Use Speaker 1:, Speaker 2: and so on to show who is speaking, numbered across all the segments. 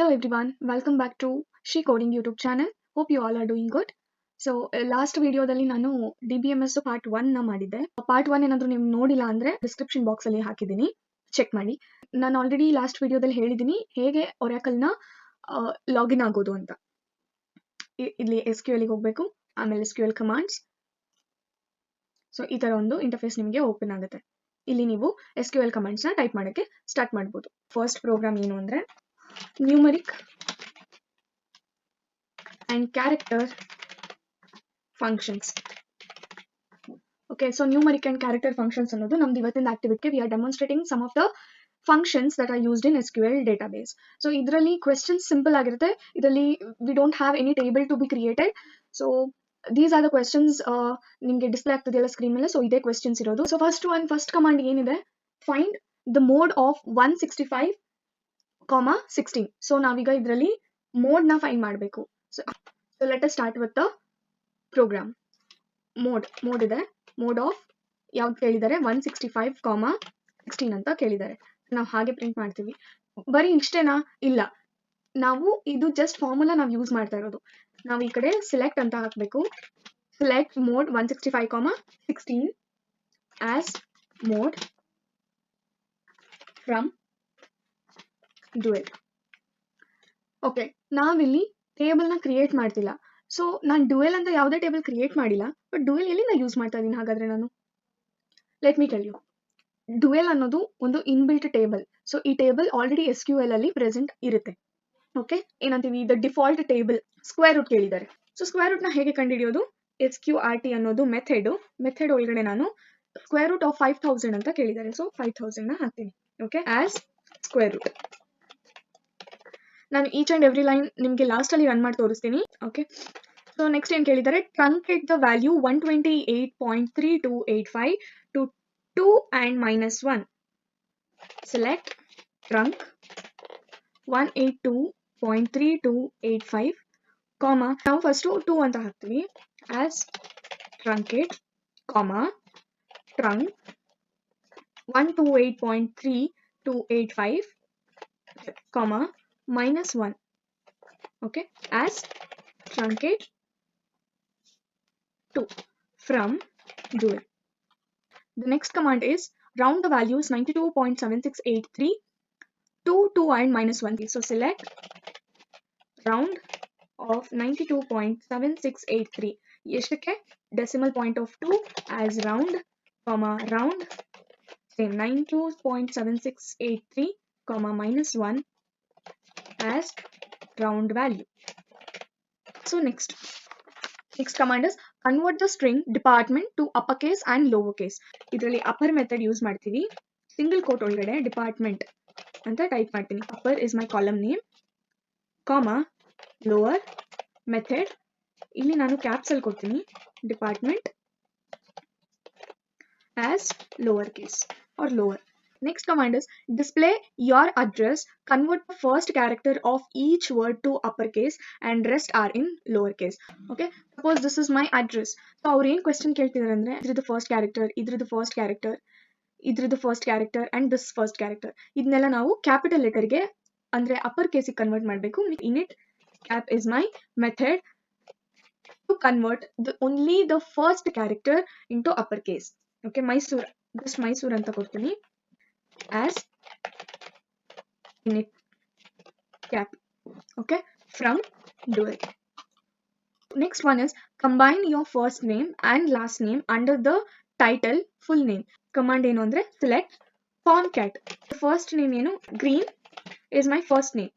Speaker 1: Hello everyone, welcome back to She Coding YouTube channel. Hope you all are doing good. So last ವಿಡಿಯೋದಲ್ಲಿ ನಾನು DBMS part 1 ನ ಮಾಡಿದ್ದೆ. Part 1 ಏನಾದರೂ ನೀವು ನೋಡಿಲ್ಲ ಅಂದ್ರೆ ಡಿಸ್ಕ್ರಿಪ್ಷನ್ ಬಾಕ್ಸ್ ಅಲ್ಲಿ ಹಾಕಿದ್ದೀನಿ, ಚೆಕ್ ಮಾಡಿ. ನಾನು ಆಲ್ರೆಡಿ ಲಾಸ್ಟ್ ವಿಡಿಯೋದಲ್ಲಿ ಹೇಳಿದ್ದೀನಿ ಹೇಗೆ ಒರಾಕಲ್ ನ ಲಾಗಿನ್ ಆಗೋದು ಅಂತ. ಇಲ್ಲಿ SQL ಗೆ ಹೋಗಬೇಕು, ಆಮೇಲೆ SQL ಕಮಾಂಡ್ಸ್. ಸೊ ಈ ತರ ಒಂದು ಇಂಟರ್ಫೇಸ್ ನಿಮಗೆ ಓಪನ್ ಆಗುತ್ತೆ. ಇಲ್ಲಿ ನೀವು SQL ಕಮಾಂಡ್ಸ್ ನ ಟೈಪ್ ಮಾಡೋಕ್ಕೆ ಸ್ಟಾರ್ಟ್ ಮಾಡಬಹುದು. ಫಸ್ಟ್ ಪ್ರೋಗ್ರಾಮ್ ಏನು ಅಂದ್ರೆ numeric and character functions. Okay, so numeric and character functions ಅನ್ನೋದು ನಮ್ದು ಇವತ್ತಿನ activity. We are demonstrating some of the functions that are used in SQL database. So ಇದರಲ್ಲಿ questions simple ಆಗಿರುತ್ತೆ. ಇದರಲ್ಲಿ we don't have any table to be created. So these are the questions ನಿಮಗೆ display ಆಗ್ತಿದೆಯಲ್ಲ screen ಮೇಲೆ. So ಇದೇ questions ಇರೋದು. So first command ಏನಿದೆ, find the mode of 165,16. So ನಾವೀಗ ಇದರಲ್ಲಿ ಮೋಡ್ ನ ಫೈಂಡ್ ಮಾಡಬೇಕು. So let us start with the program. Mode ಇದೆ, ಮೋಡ್ ಆಫ್ ಯಾವ್ದು ಕೇಳಿದ್ದಾರೆ, 165,16 ಅಂತ ಕೇಳಿದ್ದಾರೆ. ನಾವು ಹಾಗೆ ಪ್ರಿಂಟ್ ಮಾಡ್ತೀವಿ. ಬರೀ ಇಷ್ಟೇನಾ? ಇಲ್ಲ, ನಾವು ಇದು ಜಸ್ಟ್ ಫಾರ್ಮುಲಾ ನಾವು ಯೂಸ್ ಮಾಡ್ತಾ ಇರೋದು. ನಾವು ಈ ಕಡೆ ಸಿಲೆಕ್ಟ್ ಅಂತ ಹಾಕಬೇಕು. Select mode 165,16 as mode from dual. Okay, ನಾವಿಲ್ಲಿ ಟೇಬಲ್ ನ ಕ್ರಿಯೇಟ್ ಮಾಡ್ತಿಲ್ಲ. ಸೊ ನಾನು ಡುಯಲ್ ಅಂತ ಯಾವುದೇ ಟೇಬಲ್ ಕ್ರಿಯೇಟ್ ಮಾಡಿಲ್ಲ. ಬಟ್ ಡುಯಲ್ ಎಲ್ಲಿಂದ ಯೂಸ್ ಮಾಡ್ತಾ ಇದ್ದೀನಿ ಹಾಗಾದ್ರೆ ನಾನು? Let me tell you. Dual ಅನ್ನೋದು ಒಂದು ಇನ್ಬಿಲ್ಟ್ ಟೇಬಲ್. ಸೊ ಈ ಟೇಬಲ್ ಆಲ್ರೆಡಿ SQL ಅಲ್ಲಿ ಪ್ರೆಸೆಂಟ್ ಇರುತ್ತೆ. ಓಕೆ, ಏನಂತೀವಿ, the default table. Square root ಕೇಳಿದ್ದಾರೆ. ಸೊ ಸ್ಕ್ವೇರ್ ರೂಟ್ ನ ಹೇಗೆ ಕಂಡುಹಿಡಿಯೋದು? SQRT ಅನ್ನೋದು ಮೆಥಡ್ ಒಳಗಡೆ ನಾನು ಸ್ಕ್ವೇರ್ ರೂಟ್ ಆಫ್ 5,000 ಅಂತ ಕೇಳಿದ್ದಾರೆ. ಸೊ 5,000 ನ ಹಾಕ್ತೀನಿ. Okay, as square root. ನಾನು ಈಚ್ ಅಂಡ್ ಎವ್ರಿ ಲೈನ್ ನಿಮಗೆ ಲಾಸ್ಟ್ ಅಲ್ಲಿ ರನ್ ಮಾಡಿ ತೋರಿಸ್ತೀನಿ. ಓಕೆ, ಸೊ ನೆಕ್ಸ್ಟ್ ಏನ್ ಕೇಳಿದ್ದಾರೆ, truncate the value 128.3285 to 2 and -1. Select trunc 182.3285, comma ನಾವು ಫಸ್ಟ್ 2 ಅಂತ ಹಾಕ್ತೀವಿ. As truncate comma trunc 128.3285 comma -1. Okay, as truncate 2 from dual. The next command is round the values 92.7683 to 2 and -1. So select round of 92.7683. ಎಷ್ಟಕ್ಕೆ? decimal point of 2 as round, comma round same 92.7683 comma -1 as round value. So next command is convert the string department to uppercase and lowercase. ಇದರಲ್ಲಿ upper method use ಮಾಡ್ತೀವಿ. Single quote ಒಳಗಡೆ department ಅಂತ type ಮಾಡ್ತೀನಿ. upper is my column name, comma lower method. ಇಲ್ಲಿ ನಾನು caps ಅಲ್ಲಿ ಕೊಡ್ತೀನಿ, department as lower case or lower. Next command is display your address, convert the first character of each word to uppercase and rest are in lowercase. Okay, suppose this is my address. So ಅವ್ರು ಏನು question ಕೇಳ್ತಿದ್ದಾರೆ ಅಂದ್ರೆ, ಇದ್ರದ್ದು first character, ಇದ್ರದ್ದು first character, ಇದ್ರದ್ದು first character and this first character, ಇದನ್ನೆಲ್ಲ ನಾವು capital ಲೆಟರ್ಗೆ ಅಂದ್ರೆ ಅಪ್ಪರ್ ಕೇಸಿಗೆ ಕನ್ವರ್ಟ್ ಮಾಡಬೇಕು. init cap is my method to convert only the first character into uppercase. Okay, Mysore, just Mysore ಅಂತ ಕೊಡ್ತೀನಿ as init cap. Okay, from dual. Next one is combine your first name and last name under the title full name. Command ಏನು ಅಂದ್ರೆ select formcat. First name ಏನು, green is my first name,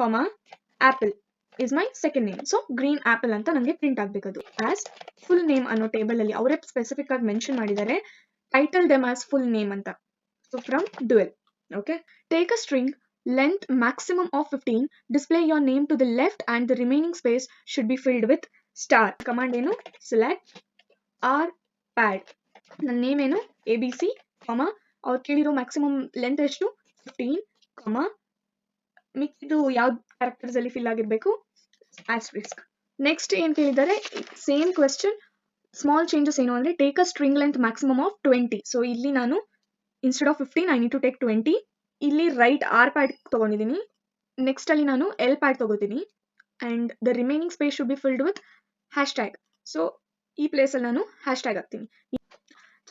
Speaker 1: comma apple is my second name. So green apple ಅಂತ ನನಗೆ print ಆಗಬೇಕದು. as full name ಅನ್ನೋ table ಅಲ್ಲಿ ಅವರೇ specific ಆಗಿ mention ಮಾಡಿದ್ದಾರೆ, title them as full name ಅಂತ. So from dual. Okay, take a string length maximum of 15, display your name to the left and the remaining space should be filled with star. Command ಏನು, select r pad. ನನ್ನ name ಏನು, ABC, comma ಅವ್ರು ಕೇಳಿರೋ maximum length ಎಷ್ಟು, 15, comma ಮಿಕ್ಕಿದ್ದು ಯಾವ್ದು characters ಅಲ್ಲಿ fill ಆಗಿರ್ಬೇಕು, asterisk. Next ಏನ್ ಕೇಳಿದ್ದಾರೆ, ಸೇಮ್ ಕ್ವೆಶ್ಚನ್, ಸ್ಮಾಲ್ ಚೇಂಜಸ್ ಏನು ಅಂದ್ರೆ take a string length maximum of 20. So ಇಲ್ಲಿ ನಾನು instead of 15 I need to take 20. ಇಲ್ಲಿ ರೈಟ್ ಆರ್ ಪ್ಯಾಡ್ ತಗೊಂಡಿದ್ದೀನಿ. ನೆಕ್ಸ್ಟ್ ಅಲ್ಲಿ ನಾನು ಎಲ್ ಪ್ಯಾಡ್ ತಗೋತೀನಿ and the remaining space should be filled with hash tag. So ಈ ಪ್ಲೇಸಲ್ಲಿ ನಾನು ಹ್ಯಾಶ್ ಟ್ಯಾಗ್ ಹಾಕ್ತೀನಿ.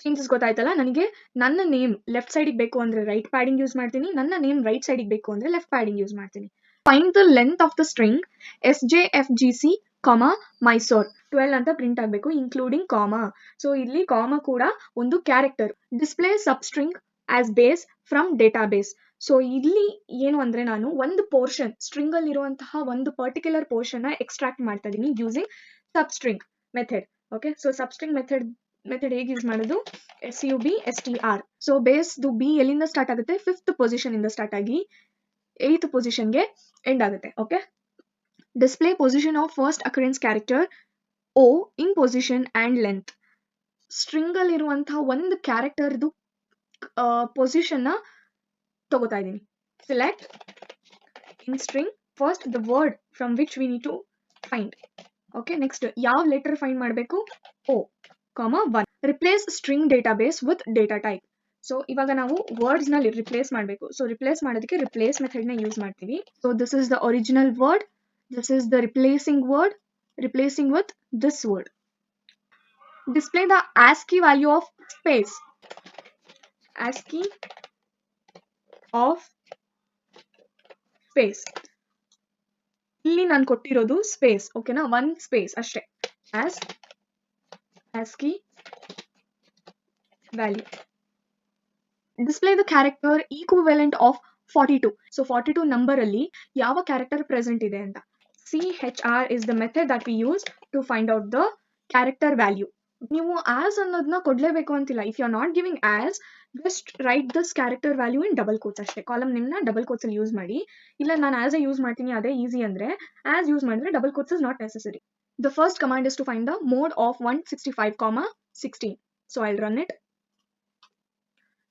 Speaker 1: ಚೇಂಜಸ್ ಗೊತ್ತಾಯ್ತಲ್ಲ, ನನಗೆ ನನ್ನ ನೇಮ್ ಲೆಫ್ಟ್ ಸೈಡಿಗೆ ಬೇಕು ಅಂದರೆ ರೈಟ್ ಪ್ಯಾಡಿಂಗ್ ಯೂಸ್ ಮಾಡ್ತೀನಿ, ನನ್ನ ನೇಮ್ ರೈಟ್ ಸೈಡಿಗೆ ಬೇಕು ಅಂದರೆ ಲೆಫ್ಟ್ ಪ್ಯಾಡಿಂಗ್ ಯೂಸ್ ಮಾಡ್ತೀನಿ. Find the length of the string SJFGC, Mysore 12 ಅಂತ ಪ್ರಿಂಟ್ ಆಗಬೇಕು ಇನ್ಕ್ಲೂಡಿಂಗ್ ಕಾಮಾ. ಸೊ ಇಲ್ಲಿ ಕಾಮಾ ಕೂಡ ಒಂದು character. Display substring as base from database. So ಇಲ್ಲಿ ಏನು ಅಂದರೆ ನಾನು ಒಂದು ಪೋರ್ಷನ್ ಸ್ಟ್ರಿಂಗ್ ಅಲ್ಲಿ ಇರುವಂತಹ ಒಂದು ಪರ್ಟಿಕ್ಯುಲರ್ ಪೋರ್ಷನ್ ಎಕ್ಸ್ಟ್ರಾಕ್ಟ್ ಮಾಡ್ತಾ ಇದ್ದೀನಿ using substring method. Okay, so substring method ಹೇಗೆ ಯೂಸ್ ಮಾಡೋದು? SUBSTR. ಸೊ ಬೇಸ್ದು ಬಿ ಎಲ್ಲಿಂದ ಸ್ಟಾರ್ಟ್ ಆಗುತ್ತೆ? 5th ಪೊಸಿಷನ್ ಇಂದ ಸ್ಟಾರ್ಟ್ ಆಗಿ 8th ಪೊಸಿಷನ್ಗೆ ಎಂಡ್ ಆಗುತ್ತೆ. Okay, display position of first occurrence character O in position and length. String ಅಲ್ಲಿರುವಂತಹ ಒಂದು ಕ್ಯಾರೆಕ್ಟರ್ದು ಪೊಸಿಷನ್ನ ತಗೋತಾ ಇದ್ದೀನಿ. Select in string first the word from which we need to find. Okay, next ಯಾವ ಲೆಟರ್ ಫೈಂಡ್ ಮಾಡಬೇಕು? O, 1. Replace string database with data type. So ಇವಾಗ ನಾವು ವರ್ಡ್ಸ್ ನಲ್ಲಿ ರಿಪ್ಲೇಸ್ ಮಾಡಬೇಕು. ಸೊ ರಿಪ್ಲೇಸ್ ಮಾಡೋದಕ್ಕೆ ರಿಪ್ಲೇಸ್ ಮೆಥಡ್ ನ ಯೂಸ್ ಮಾಡ್ತೀವಿ. So this is the original word, this is the replacing word, replacing with this word. Display the ASCII value of space. ASCII of space. ಇಲ್ಲಿ ನಾನು ಕೊಟ್ಟಿರೋದು space. ಓಕೆನಾ, ಒಂದು space ಅಷ್ಟೇ. ASCII value. Display the character equivalent of 42. So 42 number ಅಲ್ಲಿ ಯಾವ character present ಇದೆ ಅಂತ. CHR is the method that we use to find out the character value. ನೀವು as ಅನ್ನೋದನ್ನ ಕೊಡ್ಲೇಬೇಕು ಅಂತಿಲ್ಲ. If you are not giving as, just write this character value in double quotes ಅಷ್ಟೇ. Column ನಿಮ್ನ double quotes ಅಲ್ಲಿ use ಮಾಡಿ. ಇಲ್ಲ ನಾನು as use ಮಾಡ್ತೀನಿ ಅದೇ ಈಸಿ ಅಂದ್ರೆ as ಯೂಸ್ ಮಾಡಿದ್ರೆ double quotes is not necessary. The first command is to find the mode of 165, 16. So I'll run it.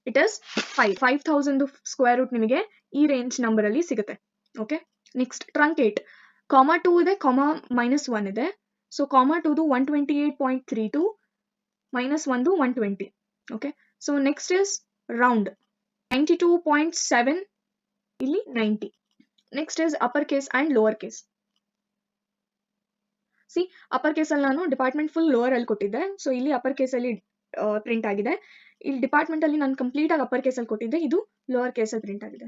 Speaker 1: It is 5. 5000 square root ನಿಮಗೆ ಈ ರೇಂಜ್ ನಂಬರ್ ಅಲ್ಲಿ ಸಿಗುತ್ತೆ. Okay, next truncate. ಕಾಮಾ 2 ಇದೆ, comma -1 ಇದೆ. So comma 2ದು 128.32, -1ದು 120. Okay, so next is round 92.7, ಇಲ್ಲಿ 90. Next is upper case and lower case. See upper case ಅಲ್ಲಿ ನಾನು ಡಿಪಾರ್ಟ್ಮೆಂಟ್ ಫುಲ್ ಲೋವರ್ ಅಲ್ಲಿ ಕೊಟ್ಟಿದ್ದೆ. ಸೊ ಇಲ್ಲಿ ಅಪ್ಪರ್ ಕೇಸ್ ಅಲ್ಲಿ ಪ್ರಿಂಟ್ ಆಗಿದೆ. ಇಲ್ಲಿ ಡಿಪಾರ್ಟ್ಮೆಂಟ್ ಅಲ್ಲಿ ನಾನು ಕಂಪ್ಲೀಟ್ ಆಗಿ ಅಪ್ಪರ್ ಕೇಸಲ್ಲಿ ಕೊಟ್ಟಿದ್ದೆ, ಇದು ಲೋವರ್ ಕೇಸಲ್ಲಿ ಪ್ರಿಂಟ್ ಆಗಿದೆ.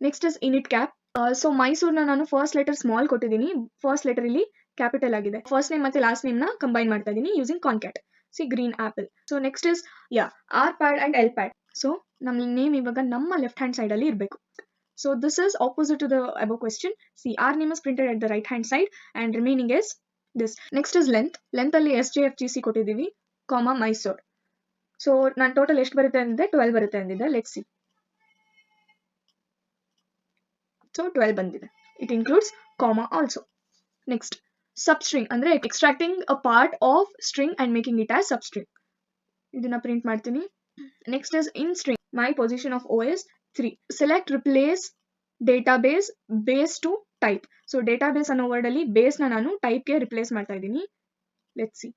Speaker 1: Next is initcap. So ಮೈಸೂರ್ನ ನಾನು ಫಸ್ಟ್ ಲೆಟರ್ ಸ್ಮಾಲ್ ಕೊಟ್ಟಿದ್ದೀನಿ, ಫಸ್ಟ್ ಲೆಟರ್ ಇಲ್ಲಿ ಕ್ಯಾಪಿಟಲ್ ಆಗಿದೆ. ಫಸ್ಟ್ ನೇಮ್ ಮತ್ತೆ ಲಾಸ್ಟ್ ನೇಮ್ ನ ಕಂಬೈನ್ ಮಾಡ್ತಾ ಇದ್ದೀನಿ using concat. See green apple. So next is R pad and L pad. So ನಮ್ಮ ನೇಮ್ ಇವಾಗ ನಮ್ಮ ಲೆಫ್ಟ್ ಹ್ಯಾಂಡ್ ಸೈಡ್ ಅಲ್ಲಿ ಇರಬೇಕು. So this is opposite to the above question. See R name is printed at the right hand side and remaining is this. Next is length. Length ಅಲ್ಲಿ SJFGC ಕೊಟ್ಟಿದ್ದೀವಿ, comma Mysore. So ನಾನು total ಎಷ್ಟು ಬರುತ್ತೆ ಅಂದಿದ್ದೆ? 12 ಬರುತ್ತೆ ಅಂದಿದ್ದೆ. Let's see. So 12 ಬಂದಿದೆ. It includes comma also. Next substring ಅಂದ್ರೆ extracting a part of string and making it as substring. ಇದನ್ನ print ಮಾಡ್ತೀನಿ. Next is in string. My position of O is 3. Select replace database base to type. So database ಅನ್ನೋ word ಅಲ್ಲಿ base ನ ನಾನು ಟೈಪ್ಗೆ replace ಮಾಡ್ತಾ ಇದ್ದೀನಿ. Let's see.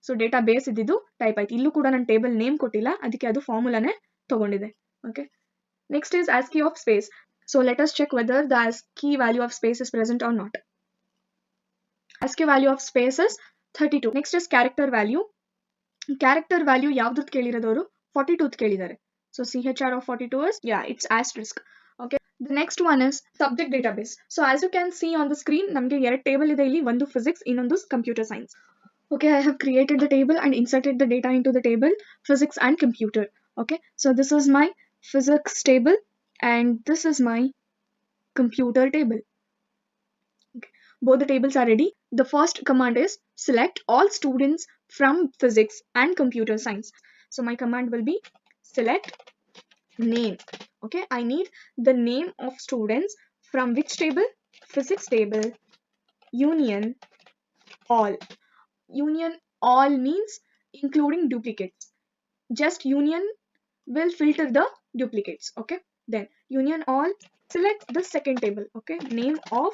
Speaker 1: So database ಇದ್ದಿದ್ದು ಟೈಪ್ ಆಯ್ತು. ಇಲ್ಲೂ ಕೂಡ ನಾನು ಟೇಬಲ್ ನೇಮ್ ಕೊಟ್ಟಿಲ್ಲ, ಅದಕ್ಕೆ ಅದು ಫಾರ್ಮುಲಾನೇ ತಗೊಂಡಿದೆ. Okay, next is ASCII of space. So let us check whether the ASCII value of space is present or not. ASCII value of space is 32. Next is character value. Character value ಯಾವ್ದು ಕೇಳಿರೋದವರು? 42 ಕೇಳಿದ್ದಾರೆ. So CHR of 42 is it's asterisk. Okay, the next one is subject database. So as you can see on the screen, ನಮಗೆ ಎರಡು table ಇದೆ ಇಲ್ಲಿ, ಒಂದು physics, ಇನ್ನೊಂದು computer science. Okay, I have created the table and inserted the data into the table, physics and computer. Okay, so this is my physics table and this is my computer table. Okay, both the tables are ready. The first command is select all students from physics and computer science. So my command will be select name. Okay, I need the name of students from which table? Physics table, union all. Union all means including duplicates. Just union will filter the duplicates. Okay, then union all, select the second table. Okay, name of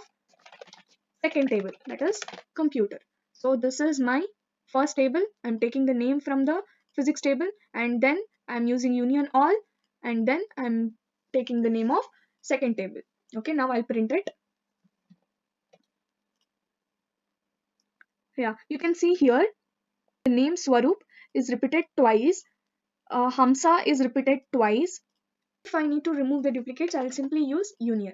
Speaker 1: second table, that is computer. So this is my first table. I'm taking the name from the physics table and then I'm using union all and then I'm taking the name of second table. Okay, now I'll print it. Yeah, you can see here the name Swarup is repeated twice. Hamsa is repeated twice. If I need to remove the duplicates, I'll simply use union.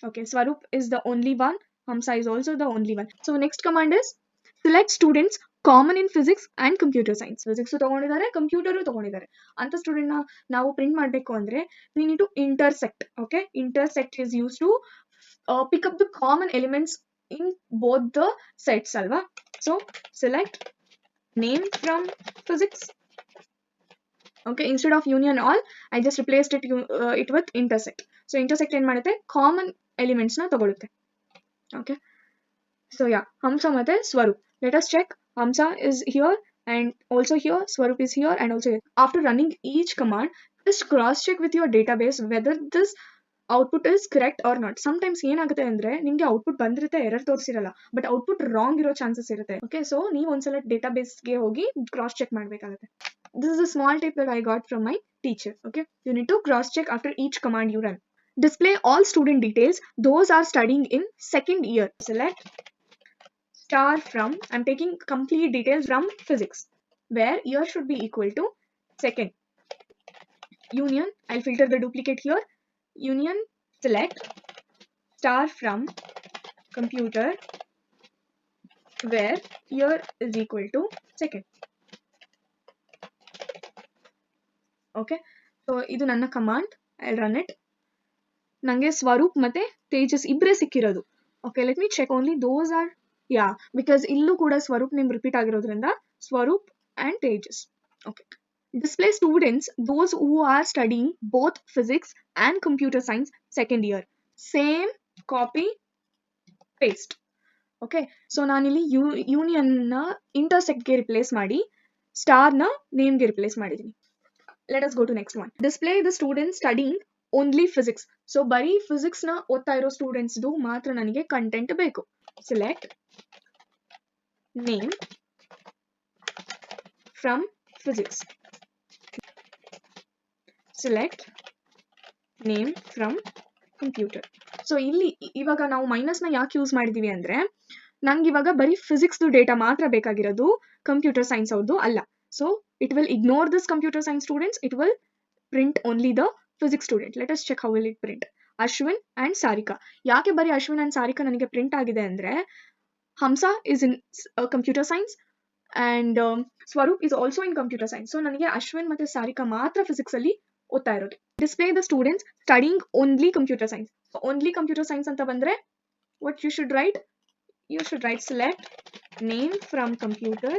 Speaker 1: Okay, Swarup is the only one. Hamsa is also the only one. So next command is select students common in physics and computer science. Physics ತಗೊಂಡಿದ್ದಾರೆ, computer ತಗೊಂಡಿದ್ದಾರೆ ಅಂತ student ನಾವು print ಮಾಡಬೇಕು ಅಂದ್ರೆ we need to intersect. Okay, intersect is used to pick up the common elements in both the sets alva. So select name from physics. Okay, instead of union all I just replaced it with intersect. So intersect ಏನು ಮಾಡುತ್ತೆ common elements ನ ತಗೊಳುತ್ತೆ. Okay, so yeah, Hamsa ಮತ್ತೆ Swarup. Let us check. Hamsa is here and also here, Swarup is here and also here. After running each command, just cross check with your database whether this output is correct or not. Sometimes ಏನಾಗುತ್ತೆ ಅಂದ್ರೆ ನಿಮಗೆ output ಬಂದಿರುತ್ತೆ, error ತೋರಿಸಿರಲ್ಲ, but output wrong ಇರೋ chances ಇರುತ್ತೆ. Okay, so ನೀವು ಒಂದ್ಸಲ ಡೇಟಾಬೇಸ್ಗೆ ಹೋಗಿ cross check ಮಾಡಬೇಕಾಗುತ್ತೆ. This is a small tip that I got from my teacher. Okay, you need to cross check after each command you run. Display all student details. Those are studying in second year. Select star from, I'm taking complete details from physics, where year should be equal to second. Union, I'll filter the duplicate here. Union, select star from computer, where year is equal to second. Okay, so ಇದು ನನ್ನ command. I'll run it. ನಂಗೆ ಸ್ವರೂಪ್ ಮತ್ತೆ ತೇಜಸ್ ಇಬ್ಬರೇ ಸಿಕ್ಕಿರೋದು. Okay, let me check only those are, yeah, because ಇಲ್ಲೂ ಕೂಡ Swaroop name repeat ಆಗಿರೋದ್ರಿಂದ Swaroop and Tejas. Okay, display students those who are studying both physics and computer science second year. Same, copy, paste. Okay, so ನಾನಿಲ್ಲಿ union ನ ಇಂಟರ್ಸೆಕ್ಟ್ಗೆ replace ಮಾಡಿ star ನ ನೇಮ್ಗೆ replace ಮಾಡಿದ್ದೀನಿ. Let us go to next one. Display the students studying only physics. So ಬರೀ physics ನ ಓದ್ತಾ ಇರೋ students ಮಾತ್ರ ನನಗೆ ಕಂಟೆಂಟ್ ಬೇಕು. Select name from physics. Select name from computer. So ಇಲ್ಲಿ ಇವಾಗ ನಾವು ಮೈನಸ್ ನ ಯಾಕೆ ಯೂಸ್ ಮಾಡಿದೀವಿ ಅಂದ್ರೆ ನಂಗೆ ಇವಾಗ ಬರೀ ಫಿಸಿಕ್ಸ್ ಡೇಟಾ ಮಾತ್ರ ಬೇಕಾಗಿರೋದು, ಕಂಪ್ಯೂಟರ್ ಸೈನ್ಸ್ ಅವ್ರದ್ದು ಅಲ್ಲ. So it will ignore this computer science students, it will print only the physics student. Let us check how will it print. Ashwin and Sarika. ಯಾಕೆ ಬರೀ ಅಶ್ವಿನ್ and Sarika ನನಗೆ print ಆಗಿದೆ ಅಂದ್ರೆ Hamsa is in computer science and Swarup is also in computer science. So ನನಗೆ ಅಶ್ವಿನ್ ಮತ್ತೆ Sarika ಮಾತ್ರ physics ಅಲ್ಲಿ ಓದ್ತಾ ಇರೋದು. Display the students studying only computer science. So only computer science ಅಂತ ಬಂದ್ರೆ what you should write? You should write select name from computer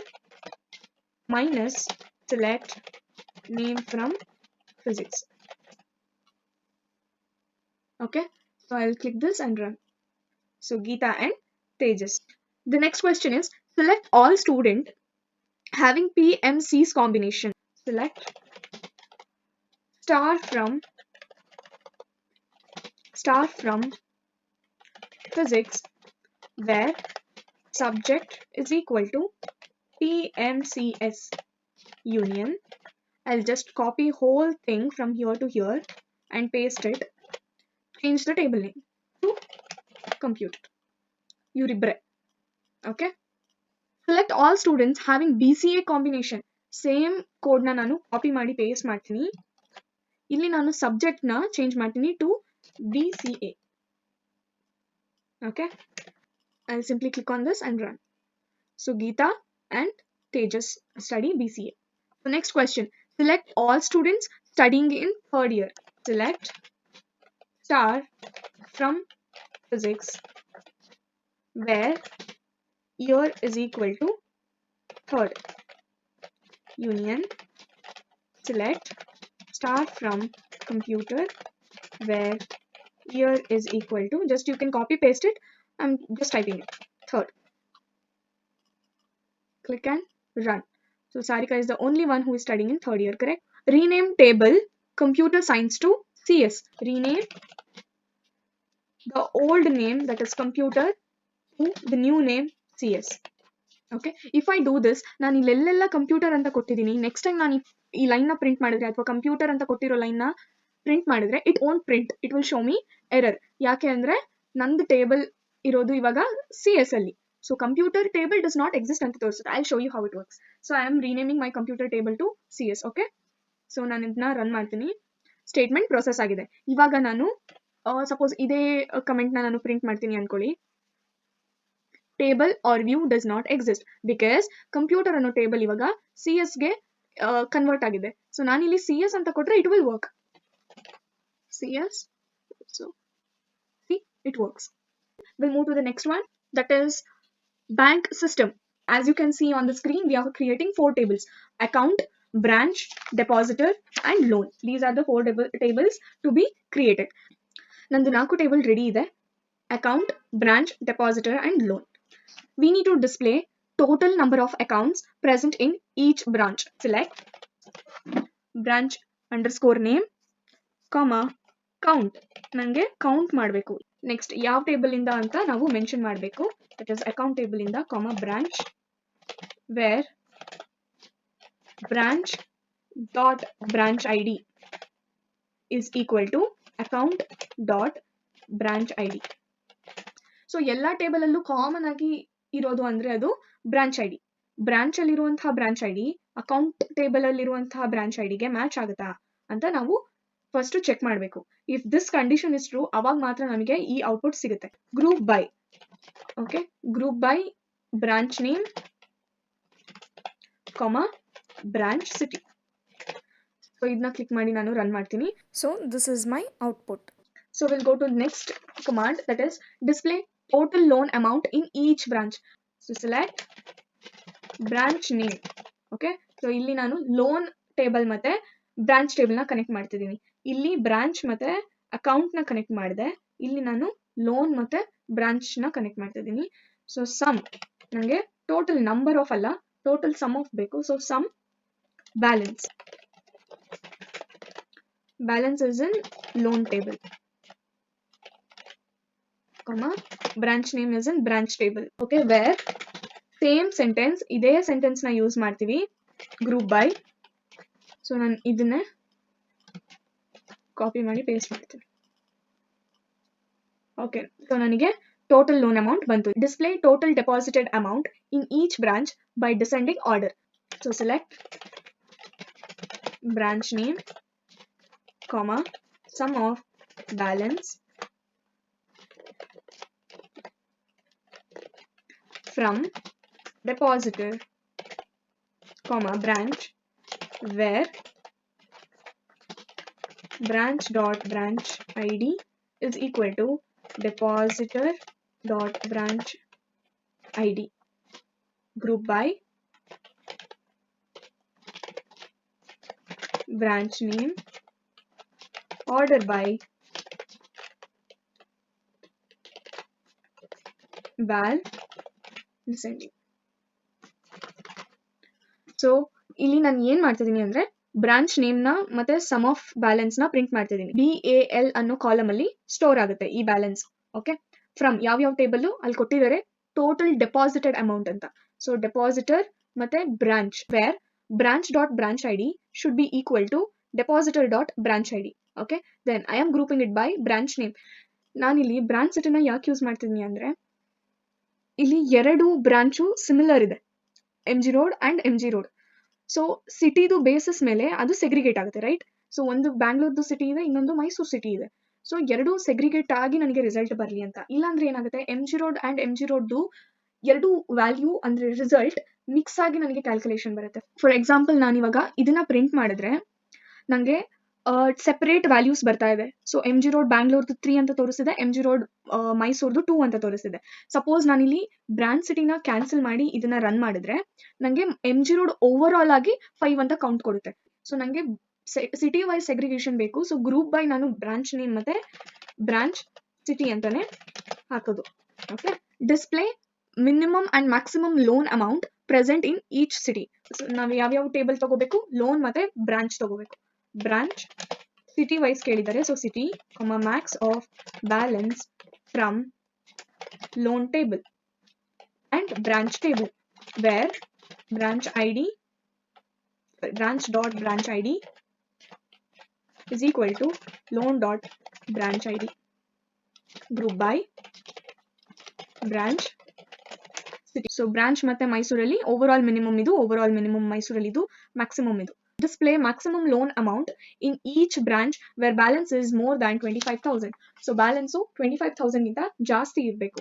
Speaker 1: minus select name from physics. Okay, so I'll click this and run. So Geeta and Tejas. The next question is select all student having PMC's combination. Select star from physics, where subject is equal to PMCS union. I'll just copy whole thing from here to here and paste it. Change the table name to computer. Uribre. Okay. Select all students having BCA combination. Same code na ನಾನು copy ಮಾಡಿ paste ಮಾಡ್ತೀನಿ. ಇಲ್ಲಿ ನಾನು subject ನ change ಮಾಡ್ತೀನಿ to BCA. Okay. I'll simply click on this and run. So Geeta and Tejas study BCA. The next question. Select all students studying in third year. Select star from physics, where year is equal to third. Union, select star from computer, where year is equal to, just you can copy paste it, I'm just typing it, third. Click and run. So Sarika is the only one who is studying in third year, correct? Rename table computer science to CS. Rename the old name, that is computer, to the new name CS. Okay, if I do this, ನಾನು ಇಲ್ಲೆಲ್ಲ computer ಅಂತ ಕೊಟ್ಟಿದ್ದೀನಿ. Next time ನಾನು ಈ line ನ print ಮಾಡಿದ್ರೆ ಅಥವಾ computer ಅಂತ ಕೊಟ್ಟಿರೋ ಲೈನ್ ನ ಪ್ರಿಂಟ್ ಮಾಡಿದ್ರೆ it won't print, it will show me error. ಯಾಕೆ ಅಂದರೆ ನಂದು ಟೇಬಲ್ ಇರೋದು ಇವಾಗ CS ಅಲ್ಲಿ. So computer table does not exist ಅಂತ ತೋರಿಸುತ್ತೆ. I show you how it works. So I am renaming my computer table to CS. Okay, so ನಾನು ಇದನ್ನ ರನ್ ಮಾಡ್ತೀನಿ. ಸ್ಟೇಟ್ಮೆಂಟ್ ಪ್ರೊಸೆಸ್ ಆಗಿದೆ. ಇವಾಗ ನಾನು ಸಪೋಸ್ ಇದೇ ಕಮೆಂಟ್ನ ನಾನು ಪ್ರಿಂಟ್ ಮಾಡ್ತೀನಿ ಅನ್ಕೊಳ್ಳಿ. Table or view does not exist because computer ಅನ್ನೋ ಟೇಬಲ್ ಇವಾಗ CSಗೆ ಕನ್ವರ್ಟ್ ಆಗಿದೆ. ಸೊ ನಾನಿಲ್ಲಿ CS ಅಂತ ಕೊಟ್ಟರೆ it will work. CS, so see, it works. We'll move to the next one, that is bank system. As you can see on the screen, we are creating 4 tables: account, branch, depositor and loan. These are the 4 tables to be created. Nandu 4 table ready ide: account, branch, depositor and loan. We need to display total number of accounts present in each branch. Select branch underscore name, comma, count. ನನಗೆ count ಮಾಡಬೇಕು. Next ಯಾವ table ಇಂದ ಅಂತ ನಾವು mention ಮಾಡಬೇಕು. That is account table ಇಂದ, comma, branch where branch dot branch ID is equal to account dot branch ID. So ಎಲ್ಲ table ಅಲ್ಲೂ ಕಾಮನ್ ಆಗಿ ಇರೋದು ಅಂದ್ರೆ ಅದು ಬ್ರಾಂಚ್ ID. ಬ್ರಾಂಚ್ ಅಲ್ಲಿರುವಂತಹ ಬ್ರಾಂಚ್ ID ಅಕೌಂಟ್ ಟೇಬಲ್ ಅಲ್ಲಿರುವಂತಹ ಬ್ರಾಂಚ್ IDಗೆ ಮ್ಯಾಚ್ ಆಗುತ್ತಾ ಅಂತ ನಾವು ಫಸ್ಟ್ ಚೆಕ್ ಮಾಡಬೇಕು. If this condition is true, ಅವಾಗ ಮಾತ್ರ ನಮಗೆ ಈ ಔಟ್ಪುಟ್ ಸಿಗುತ್ತೆ. Group by, okay, group by branch name, comma, branch city. So ಇದನ್ನ ಕ್ಲಿಕ್ ಮಾಡಿ ನಾನು ರನ್ ಮಾಡ್ತೀನಿ. So this is my output. So will go to next command, that is display total loan amount in each branch. So select branch name. Okay, so ಇಲ್ಲಿ ನಾನು loan table ಮತ್ತೆ branch ಟೇಬಲ್ನ connect ಮಾಡ್ತಿದ್ದೀನಿ. ಇಲ್ಲಿ branch ಮತ್ತೆ ಅಕೌಂಟ್ನ connect ಮಾಡಿದೆ. ಇಲ್ಲಿ ನಾನು ಲೋನ್ ಮತ್ತೆ ಬ್ರಾಂಚ್ನ ಕನೆಕ್ಟ್ ಮಾಡ್ತಿದ್ದೀನಿ. ಸೊ ಸಮ್, ನನಗೆ ಟೋಟಲ್ ನಂಬರ್ ಆಫ್ ಅಲ್ಲ, ಟೋಟಲ್ ಸಮ್ ಆಫ್ ಬೇಕು. So sum balance, balance is in loan table, comma, branch name is in branch table. Okay, where same sentence, ಇದೇ sentence ನ ಯೂಸ್ ಮಾಡ್ತೀವಿ, group by. So ನಾನು ಇದನ್ನೇ copy ಮಾಡಿ paste ಮಾಡ್ತೀನಿ. Okay, so ನನಗೆ total loan amount ಬಂತು. Display total deposited amount in each branch by descending order. So select branch name, comma, sum of balance from depositor, comma, branch where branch dot branch ID is equal to depositor dot branch ID. Group by branch name, order by val descending. So ಇಲ್ಲಿ ನಾನು ಏನ್ ಮಾಡ್ತಿದ್ದೀನಿ ಅಂದ್ರೆ branch name ನ ಮತ್ತೆ sum of balance ನ print ಮಾಡ್ತಿದ್ದೀನಿ. BAL ಅನ್ನೋ ಕಾಲಮ್ ಅಲ್ಲಿ ಸ್ಟೋರ್ ಆಗುತ್ತೆ ಈ ಬ್ಯಾಲೆನ್ಸ್. ಓಕೆ, ಫ್ರಮ್ ಯಾವ ಟೇಬಲ್ ಅಲ್ಲಿ ಕೊಟ್ಟಿದ್ದಾರೆ ಟೋಟಲ್ ಡೆಪಾಸಿಟೆಡ್ ಅಮೌಂಟ್ ಅಂತ. ಸೊ ಡೆಪಾಸಿಟರ್ ಮತ್ತೆ branch where branch dot branch ID should be equal to depositor dot branch ID. Okay, then I am grouping it by branch name. ನಾನಿಲ್ಲಿ branch ಸಿಟಿನ ಯಾಕೆ use ಮಾಡ್ತಿದ್ದೀನಿ ಅಂದ್ರೆ ಇಲ್ಲಿ 2 ಬ್ರಾಂಚು ಸಿಮಿಲರ್ ಇದೆ, MG road and MG road. So ಸಿಟಿದು basis ಮೇಲೆ ಅದು ಸೆಗ್ರಿಗೇಟ್ ಆಗುತ್ತೆ, ರೈಟ್? ಸೊ ಒಂದು ಬ್ಯಾಂಗ್ಳೂರ್ದು ಸಿಟಿ ಇದೆ, ಇನ್ನೊಂದು ಮೈಸೂರು ಸಿಟಿ ಇದೆ. ಸೊ 2 ಸೆಗ್ರಿಗೇಟ್ ಆಗಿ ನನಗೆ ರಿಸಲ್ಟ್ ಬರಲಿ ಅಂತ. ಇಲ್ಲಾಂದ್ರೆ ಏನಾಗುತ್ತೆ, MG road and MG ರೋಡ್ದು 2 value ಅಂದ್ರೆ ರಿಸಲ್ಟ್ ಮಿಕ್ಸ್ ಆಗಿ ನನಗೆ ಕ್ಯಾಲ್ಕುಲೇಷನ್ ಬರುತ್ತೆ. ಫಾರ್ ಎಕ್ಸಾಂಪಲ್ ನಾನು ಇವಾಗ ಇದನ್ನ ಪ್ರಿಂಟ್ ಮಾಡಿದ್ರೆ ನನಗೆ ಸೆಪರೇಟ್ ವ್ಯಾಲ್ಯೂಸ್ ಬರ್ತಾ ಇದೆ. ಸೊ MG ರೋಡ್ ಬ್ಯಾಂಗ್ಳೂರ್ದು 3 ಅಂತ ತೋರಿಸಿದೆ, MG ರೋಡ್ ಮೈಸೂರ್ದು 2 ಅಂತ ತೋರಿಸಿದೆ. ಸಪೋಸ್ ನಾನಿಲ್ಲಿ ಬ್ರಾಂಚ್ ಸಿಟಿನ ಕ್ಯಾನ್ಸಲ್ ಮಾಡಿ ಇದನ್ನ ರನ್ ಮಾಡಿದ್ರೆ ನನಗೆ MG ರೋಡ್ ಓವರ್ ಆಲ್ ಆಗಿ 5 ಅಂತ ಕೌಂಟ್ ಕೊಡುತ್ತೆ. ಸೊ ನನಗೆ ಸಿಟಿ ವೈಸ್ ಸೆಗ್ರಿಗೇಷನ್ ಬೇಕು. ಸೊ ಗ್ರೂಪ್ ಬೈ ನಾನು ಬ್ರಾಂಚ್ ನೇಮ್ ಮತ್ತೆ ಬ್ರಾಂಚ್ ಸಿಟಿ ಅಂತಾನೆ ಹಾಕೋದು. Okay, display minimum and maximum loan amount present in each city. ನಾವು ಯಾವ್ಯಾವ ಟೇಬಲ್ ತಗೋಬೇಕು, ಲೋನ್ ಮತ್ತೆ ಬ್ರಾಂಚ್ ತಗೋಬೇಕು. ಬ್ರಾಂಚ್ ಸಿಟಿ ವೈಸ್ ಕೇಳಿದ್ದಾರೆ. So city, max of balance from loan table and branch table where branch ID, branch dot branch ID is equal to loan dot branch id. Group by branch city. So branch ಮತ್ತೆ ಮೈಸೂರಲ್ಲಿ overall minimum ಇದು, overall minimum ಮೈಸೂರಲ್ಲಿ ಇದು, maximum ಇದು. Display maximum loan amount in each branch where balance is more than 25,000. So balance 25,000 ಗಿಂತ ಜಾಸ್ತಿ ಇರಬೇಕು.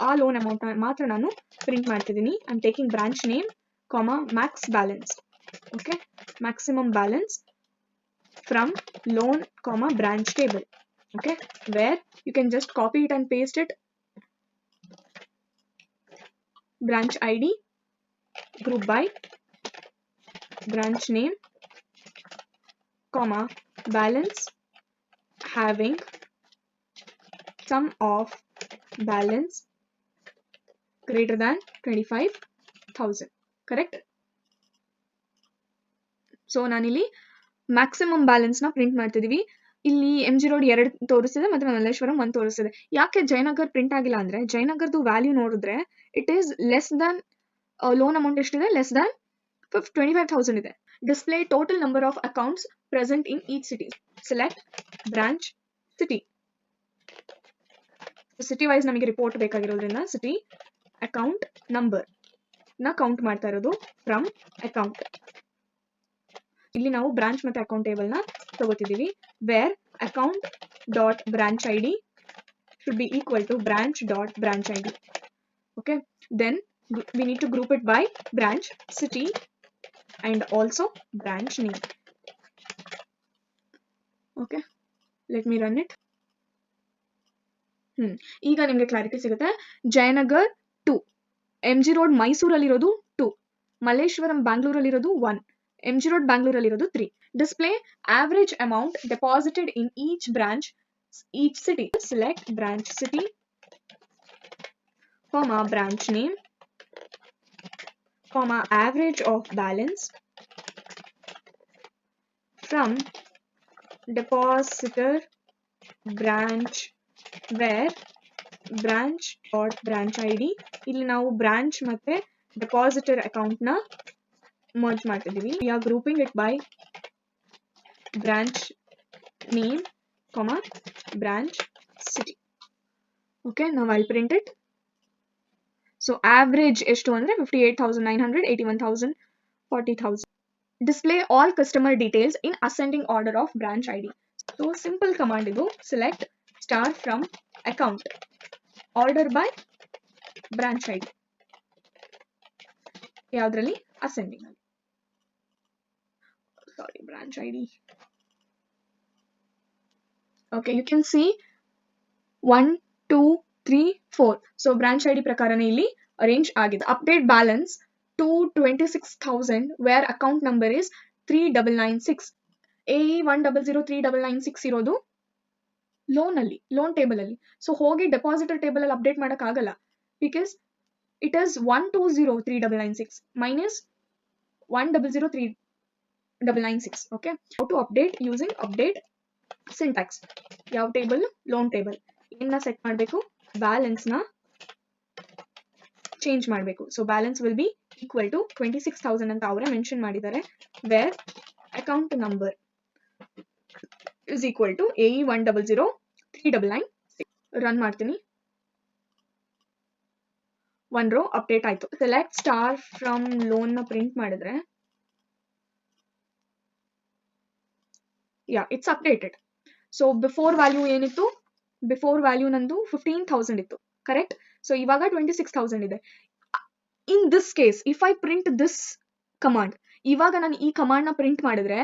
Speaker 1: ಆ ಲೋನ್ ಅಮೌಂಟ್ ಮಾತ್ರ ನಾನು ಪ್ರಿಂಟ್ ಮಾಡ್ತಿದ್ದೀನಿ. I am taking branch name, max balance. Okay, maximum balance from loan, branch table. Okay, where you can just copy it and paste it. Branch id, group by branch name, balance having sum of balance greater than 25,000. Correct? So ನಾನಿಲ್ಲಿ maximum balance ನ print ಮಾಡ್ತಿದೀವಿ. ಇಲ್ಲಿ MG road 2 ತೋರಿಸ್ತಿದೆ ಮತ್ತೆ ಮಲ್ಲೇಶ್ವರಂ 1 ತೋರಿಸ್ತಿದೆ. ಯಾಕೆ Jayanagar print ಆಗಿಲ್ಲ ಅಂದ್ರೆ, ಜಯನಗರ್ದು value ನೋಡಿದ್ರೆ it is less than loan amount ಎಷ್ಟಿದೆ, ಲೆಸ್ ದನ್ 25,000 ಇದೆ. Display total number of accounts present in each city. Select branch city. City wise ನಮಗೆ ರಿಪೋರ್ಟ್ ಬೇಕಾಗಿರೋದ್ರಿಂದ ಸಿಟಿ ಅಕೌಂಟ್ ನಂಬರ್ ನ ಕೌಂಟ್ ಮಾಡ್ತಾ ಇರೋದು ಫ್ರಮ್ ಅಕೌಂಟ್. ಇಲ್ಲಿ ನಾವು ಬ್ರಾಂಚ್ ಮತ್ತೆ ಅಕೌಂಟ್ ಟೇಬಲ್ ನ ತಗೋತಿದೀವಿ. Where account dot branch ID should be equal to branch dot branch id. Okay, then we need to group it by branch, city and also branch name. Okay, let me run it. ಈಗ ನಿಮಗೆ clarity ಸಿಗುತ್ತೆ. Jayanagar 2, MG road ಮೈಸೂರಲ್ಲಿರೋದು 2, ಮಲ್ಲೇಶ್ವರಂ ಬ್ಯಾಂಗ್ಳೂರಲ್ಲಿರೋದು 1, MG road ಬ್ಯಾಂಗ್ಳೂರಲ್ಲಿರೋದು 3. Display average amount deposited in each branch, each city. Select branch city, branch name, average of balance from depositor branch where branch or branch id. ಇಲ್ಲಿ ನಾವು branch ಮತ್ತೆ ಡೆಪಾಸಿಟರ್ account ನ merge ಮಾಡ್ತಿದೀವಿ. We are grouping it by branch name, branch city. Okay, now I'll print it. So average ಎಷ್ಟು ಅಂದ್ರೆ 58,900, 81,000, 40,000. Display all customer details in ascending order of branch id. So simple command ಇದು. Select star from account, order by branch id. ಯಾವ್ದ್ರಲ್ಲಿ? ascending. Sorry, branch id. Okay, you can see 1, 2, 3, 4. So branch id ಪ್ರಕಾರನೇ ಇಲ್ಲಿ arrange ಆಗಿದೆ. Update balance to 26,000 where account number is 3996. AE 1003996 ಇರೋದು loan ಅಲ್ಲಿ, loan table ಅಲ್ಲಿ. So ಹೋಗಿ ಡೆಪಾಸಿಟರ್ table ಅಲ್ಲಿ update ಮಾಡಕ್ ಆಗಲ್ಲ, because it is 1203996 minus 1003996. Okay, how to update using update syntax. ಯಾವ ಟೇಬಲ್? Loan table. ಏನ್ನ ಸೆಟ್ ಮಾಡಬೇಕು? ಬ್ಯಾಲೆನ್ಸ್ ನ ಚೇಂಜ್ ಮಾಡಬೇಕು. So balance will be equal to 26,000 ಅಂತ ಅವರೇ ಮೆನ್ಷನ್ ಮಾಡಿದ್ದಾರೆ. Where account number is equal to AE 1003996. Run ಮಾಡ್ತೀನಿ. 1 row update ಆಯ್ತು. ಸೆಲೆಕ್ಟ್ ಸ್ಟಾರ್ ಫ್ರಮ್ ಲೋನ್ ನ ಪ್ರಿಂಟ್ ಮಾಡಿದ್ರೆ it's updated. So before value ಏನಿತ್ತು? ಬಿಫೋರ್ ವ್ಯಾಲ್ಯೂ ನಂದು 15,000 ಇತ್ತು, ಕರೆಕ್ಟ್? ಸೊ ಇವಾಗ 26,000 ಇದೆ. In this case if I print this command, ಇವಾಗ ನಾನು ಈ ಕಮಾಂಡ್ ನ ಪ್ರಿಂಟ್ ಮಾಡಿದ್ರೆ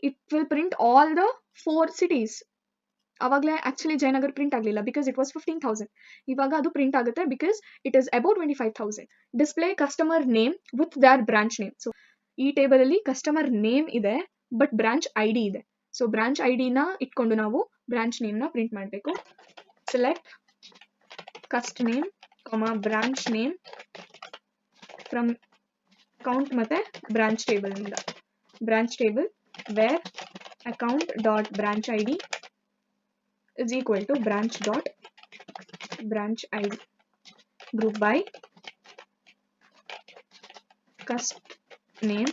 Speaker 1: it will print all the 4 cities. ಅವಾಗಲೇ ಆಕ್ಚುಲಿ ಜಯನಗರ್ ಪ್ರಿಂಟ್ ಆಗಲಿಲ್ಲ ಬಿಕಾಸ್ ಇಟ್ ವಾಸ್ 15,000. ಇವಾಗ ಅದು ಪ್ರಿಂಟ್ ಆಗುತ್ತೆ because it is about 25,000. Display customer name with their branch name. So ಈ ಟೇಬಲ್ ಅಲ್ಲಿ ಕಸ್ಟಮರ್ ನೇಮ್ ಇದೆ ಬಟ್ ಬ್ರಾಂಚ್ ಐಡಿ ಇದೆ. ಸೊ ಬ್ರಾಂಚ್ ಐಡಿ ನ ಇಟ್ಕೊಂಡು ನಾವು ಬ್ರಾಂಚ್ ನೇಮ್ ನ ಪ್ರಿಂಟ್ ಮಾಡಬೇಕು. Select cust name, branch name from account ಮತ್ತೆ ಬ್ರಾಂಚ್ ಟೇಬಲ್ ನಿಂದ. Branch table where account dot branch ID is equal to branch dot branch id. Group by cust name,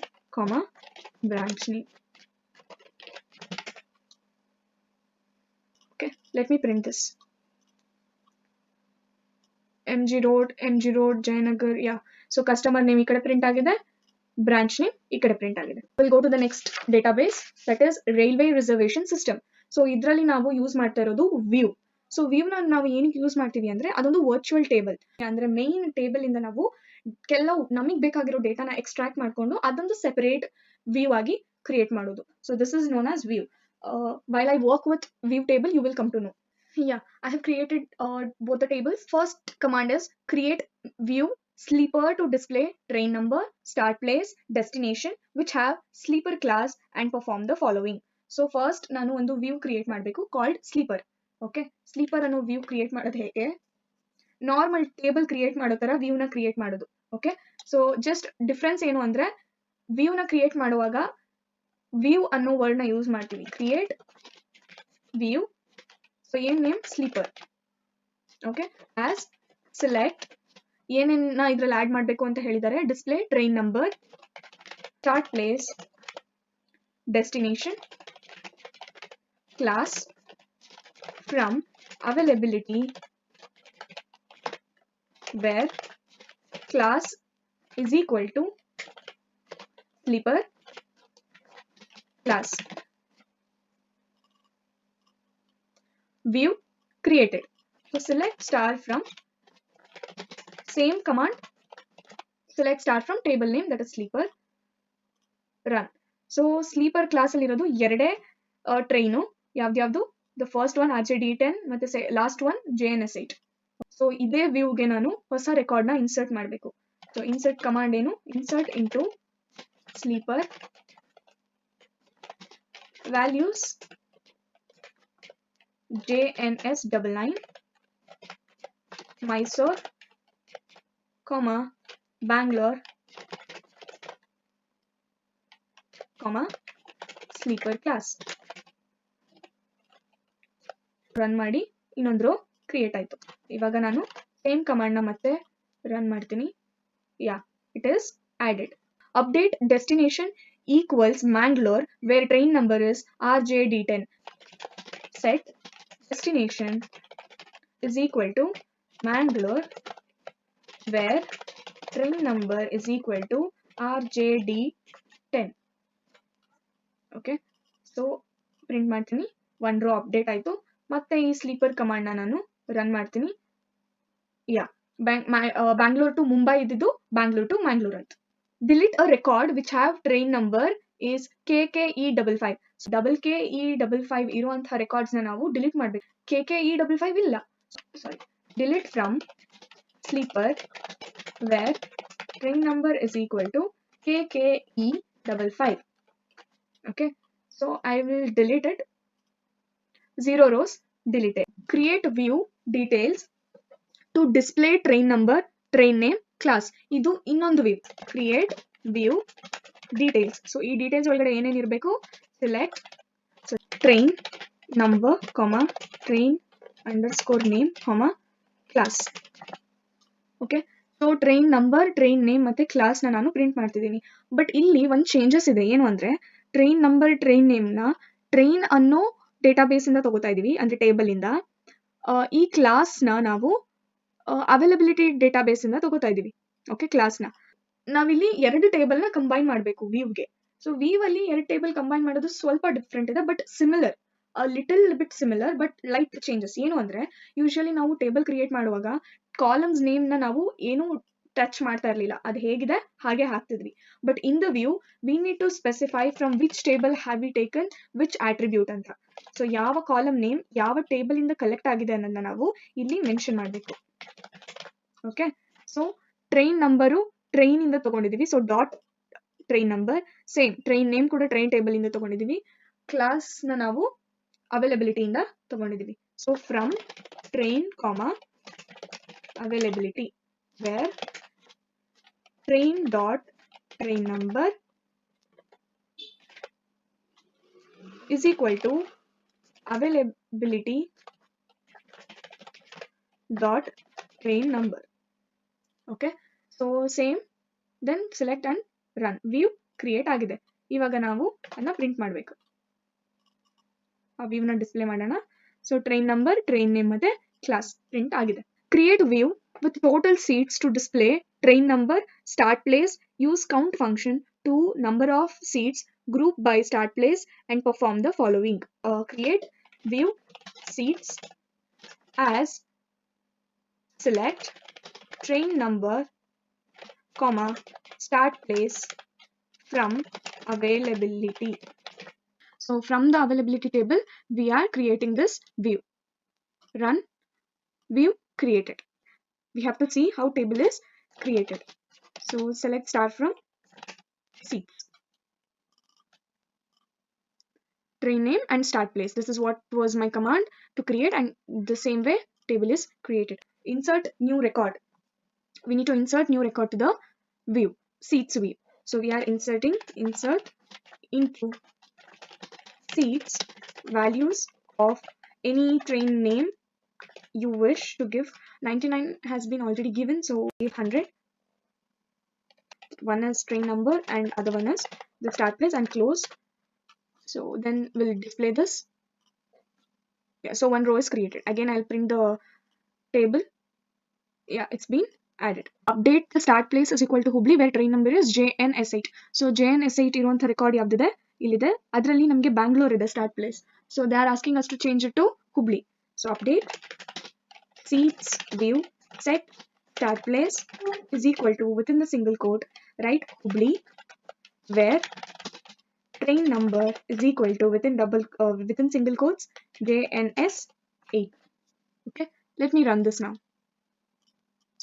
Speaker 1: branch name. let me print this. MG Road, Jayanagar. Yeah. So customer name ಈ ಕಡೆ print ಆಗಿದೆ, branch name ಈ ಕಡೆ print ಆಗಿದೆ. We'll go to the next database, that is railway reservation system. So ಇದರಲ್ಲಿ ನಾವು use ಮಾಡ್ತಾ ಇರೋದು view. ಸೊ ವ್ಯೂನ ನಾವು ಏನಕ್ಕೆ ಯೂಸ್ ಮಾಡ್ತೀವಿ ಅಂದ್ರೆ ಅದೊಂದು ವರ್ಚುವಲ್ ಟೇಬಲ್, ಅಂದ್ರೆ ಮೇನ್ ಟೇಬಲ್ ಇಂದ ನಾವು ಕೆಲವು ನಮಗೆ ಬೇಕಾಗಿರೋ ಡೇಟಾನ ಎಕ್ಸ್ಟ್ರಾಕ್ಟ್ ಮಾಡ್ಕೊಂಡು ಅದೊಂದು ಸೆಪರೇಟ್ ವ್ಯೂ ಆಗಿ ಕ್ರಿಯೇಟ್ ಮಾಡೋದು. So this is known as view. While I work with view table, you will come to know. Yeah, I have created both the tables. First command is create view sleeper to display train number, start place, destination, which have sleeper class and perform the following. So first ನಾನು ಒಂದು view create ಮಾಡಬೇಕು called sleeper. Okay, sleeper ಅನ್ನೋ view create ಮಾಡೋದು ಹೇಗೆ, normal table create ಮಾಡೋ ತರ view ನ create ಮಾಡೋದು. ಓಕೆ, ಸೊ ಜಸ್ಟ್ ಡಿಫ್ರೆನ್ಸ್ ಏನು ಅಂದ್ರೆ ವ್ಯೂ ನ ಕ್ರಿಯೇಟ್ ಮಾಡುವಾಗ ವ್ಯೂ ಅನ್ನೋ ವರ್ಡ್ ನ ಯೂಸ್ ಮಾಡ್ತೀವಿ, ಕ್ರಿಯೇಟ್ ವ್ಯೂ. ಸೊ ಏನ್ name sleeper. Okay, as select ಏನೇನ ಇದ್ರಲ್ಲಿ ಆಡ್ ಮಾಡಬೇಕು ಅಂತ ಹೇಳಿದ್ದಾರೆ, display train number, start place, destination, class, from, availability, where class is equal to sleeper class. View created. So select star from same command, select star from table name, that is sleeper, run. So sleeper class ಅಲ್ಲಿ ಇರೋದು ಎರಡೇ train. ಯಾವ್ದು the first one RJD10 ಮತ್ತೆ last one JNS8. So ಇದೇ ವ್ಯೂಗೆ ನಾನು ಹೊಸ record ನ insert ಮಾಡಬೇಕು. ಸೊ ಇನ್ಸರ್ಟ್ ಕಮಾಂಡ್ ಏನು, insert into sleeper values JNS99 Mysore, Bangalore, sleeper class. Run ಮಾಡಿ ಇನ್ನೊಂದು ರೋ ಕ್ರಿಯೇಟ್ ಆಯ್ತು. ಇವಾಗ ನಾನು ಸೇಮ್ ಕಮಾಂಡ್ ನ ಮತ್ತೆ ರನ್ ಮಾಡ್ತೀನಿ. Yeah, it is added. Update destination equals Mangalore where train number is RJD10. Set destination is equal to Mangalore where train number is equal to RJD10. Okay, so print ಮಾಡ್ತೀನಿ. One rho update ಆಯ್ತು. ಮತ್ತೆ ಈ sleeper command ನಾನು run ಮಾಡ್ತೀನಿ. ಯಾ, Bangalore to Mumbai ಇದ್ದಿದ್ದು Bangalore to Mangalore ಅಂತ. Delete a record which have train number is KKE55. KKE55 ಇರುವಂತಹ records ನ ನಾವು ಡಿಲೀಟ್ ಮಾಡ್ಬೇಕು. KKE55 ಇಲ್ಲ, sorry. Delete from sleeper where train number is equal to KKE55. Okay, so I will delete it. 0 rows deleted. Create view details to display train number, train name, class. ಇದು ಇನ್ನೊಂದು view. Create view details. So ಈ details ಒಳಗಡೆ ಏನೇನು ಇರಬೇಕು, select train number, train underscore name, class. Okay, so train number, train name ಮತ್ತೆ class ನಾನು print ಮಾಡ್ತಿದ್ದೀನಿ. But ಇಲ್ಲಿ ಒಂದು ಚೇಂಜಸ್ ಇದೆ. ಏನು ಅಂದ್ರೆ ಟ್ರೈನ್ ನಂಬರ್, ಟ್ರೈನ್ ನೇಮ್ ನ ಟ್ರೈನ್ ಅನ್ನೋ ಡೇಟಾಬೇಸ್ ಇಂದ ತಗೋತಾ ಇದೀವಿ, ಅಂದ್ರೆ ಟೇಬಲ್ ಇಂದ. ಈ ಕ್ಲಾಸ್ ನ ನಾವು ಅವೈಲಬಿಲಿಟಿ ಡೇಟಾಬೇಸ್ ಇಂದ ತಗೋತಾ ಇದೀವಿ. ಓಕೆ, ಕ್ಲಾಸ್ ನ ನಾವಿಲ್ಲಿ ಎರಡು ಟೇಬಲ್ ನ ಕಂಬೈನ್ ಮಾಡಬೇಕು ವ್ಯೂಗೆ. ಸೊ ವ್ಯೂ ಅಲ್ಲಿ ಎರಡು ಟೇಬಲ್ ಕಂಬೈನ್ ಮಾಡೋದು ಸ್ವಲ್ಪ ಡಿಫ್ರೆಂಟ್ ಇದೆ, but similar, little bit similar, but light changes. ಏನು ಅಂದ್ರೆ ಯೂಶಲಿ ನಾವು ಟೇಬಲ್ ಕ್ರಿಯೇಟ್ ಮಾಡುವಾಗ ಕಾಲಮ್ಸ್ ನೇಮ್ ನ ನಾವು ಏನು ಟಚ್ ಮಾಡ್ತಾ ಇರ್ಲಿಲ್ಲ, ಅದು ಹೇಗಿದೆ ಹಾಗೆ ಹಾಕ್ತಿದ್ವಿ. But in the view we need to specify from which table have we taken which attribute ಅಂತ. ಸೊ ಯಾವ ಕಾಲಮ್ ನೇಮ್ ಯಾವ ಟೇಬಲ್ ಇಂದ ಕಲೆಕ್ಟ್ ಆಗಿದೆ ಅನ್ನೋದನ್ನ ನಾವು ಇಲ್ಲಿ ಮೆನ್ಷನ್ ಮಾಡಬೇಕು. Okay, so train number train ಇಂದ ತಗೊಂಡಿದೀವಿ, so dot train number. Same train name ಕೂಡ ಟ್ರೈನ್ ಟೇಬಲ್ ಇಂದ ತಗೊಂಡಿದೀವಿ. ಕ್ಲಾಸ್ ನ ನಾವು ಅವೈಲಬಿಲಿಟಿ ಇಂದ ತಗೊಂಡಿದೀವಿ. So from train availability where train dot train number is equal to availability dot train number. Okay, so same, then select and run. View create ಆಗಿದೆ. ಇವಾಗ ನಾವು ಅದನ್ನ ಪ್ರಿಂಟ್ ಮಾಡಬೇಕು. ಆ ವ್ಯೂ ನ ಡಿಸ್ಪ್ಲೇ ಮಾಡೋಣ. So train number, train name ಮತ್ತೆ class print ಆಗಿದೆ. Create view with total seats to display train number, start place, use count function to number of seats, group by start place and perform the following. Create view seats as select train number, comma, start place from availability. So from the availability table, we are creating this view. Run, view created. We have to see how table is created. So select start from seats, train name and start place. This is what was my command to create, and the same way table is created. Insert new record. We need to insert new record to the view, seats view. So we are inserting insert into seats values of any train name you wish to give. 99 has been already given, so give 100. One is train number and other one is the start place and close. So then we'll display this. Yeah, so one row is created. Again, I'll print the table. Yeah, it's been added. Update the start place is equal to Hubli, where train number is JNS8. So JNS8 ಇರುವಂತ record ಯಾವ್ದಿದೆ ಇಲ್ಲಿದೆ. ಅದರಲ್ಲಿ ನಮಗೆ ಬ್ಯಾಂಗ್ಳೂರ್ ಇದೆ start place. So they are asking us to change it to Hubli. So update seats view set start place is equal to, within the single quote, write Hubli, where train number is equal to, within single quotes, JNS8. Okay, let me run this now.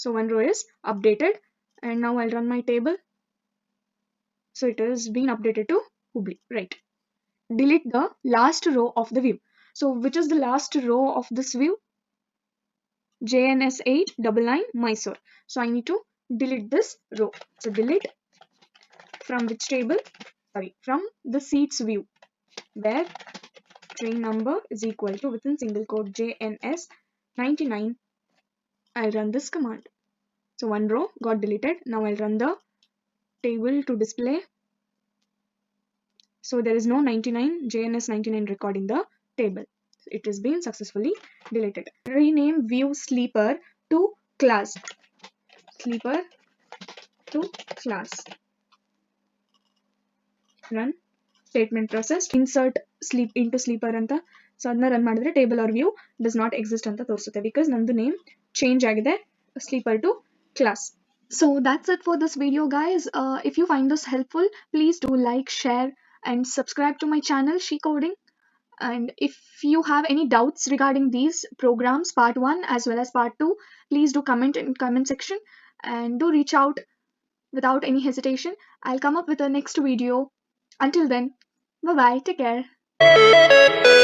Speaker 1: So one row is updated, and now I'll run my table. So it has been updated to Hubli, right? Delete the last row of the view. So which is the last row of this view? JNS8 Mysore. So I need to delete this row. So delete from which table? Sorry, from the seats view, where train number is equal to, within single quote, JNS99. I'll run this command. So one row got deleted. Now I'll run the table to display. So there is no 99 JNS99 record in the table. It has been successfully deleted. Rename view sleeper to class. Sleeper to class. Run statement process. Insert sleep into sleeper anta. So adna run madidre table or view does not exist anta ತೋರಿಸುತ್ತೆ, because ನಂದು name change ಆಗಿದೆ sleeper to class. So that's it for this video, guys. If you find this helpful, please do like, share and subscribe to my channel She Coding. And if you have any doubts regarding these programs, part 1 as well as part 2, please do comment in comment section and do reach out without any hesitation. I'll come up with a next video. Until then, bye bye, take care.